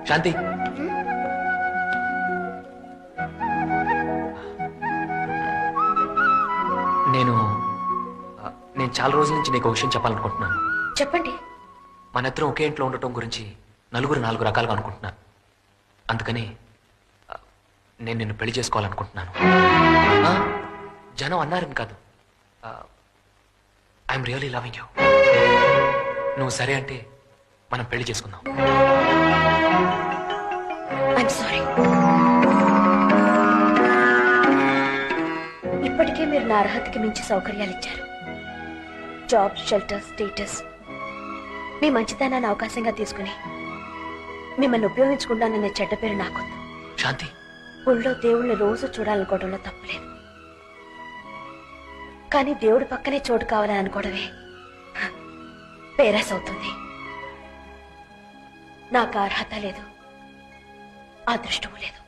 శాంతి, నేను చాలా రోజుల నుంచి నీకు విషయం చెప్పాలనుకుంటున్నాను. చెప్పండి. మన ఇద్దరం ఒకే ఇంట్లో ఉండటం గురించి నలుగురు 4 రకాలుగా అనుకుంటున్నారు. అందుకని నేను నిన్ను పెళ్లి చేసుకోవాలనుకుంటున్నాను. జనం అన్నారని కాదు, ఐఎమ్ రియలీ లవింగ్ యూ. నువ్వు సరే అంటే మనం పెళ్లి చేసుకుందాం. I'm sorry. ఇప్పటికే మీరు నా అర్హతకి మించి సౌకర్యాలు ఇచ్చారు. Job, shelter, status. మీ మంచితనాన్ని అవకాశంగా తీసుకుని మిమ్మల్ని ఉపయోగించుకుంటాననే చెడ్డ పేరు నాకుంది. శాంతి, ఊళ్ళో దేవుణ్ణి రోజు చూడాలనుకోవడంలో తప్పులేదు, కానీ దేవుడి పక్కనే చోటు కావాలని అనుకోవడమే పేరాస్ అవుతుంది. నాకు అర్హత లేదు, అదృష్టము లేదు.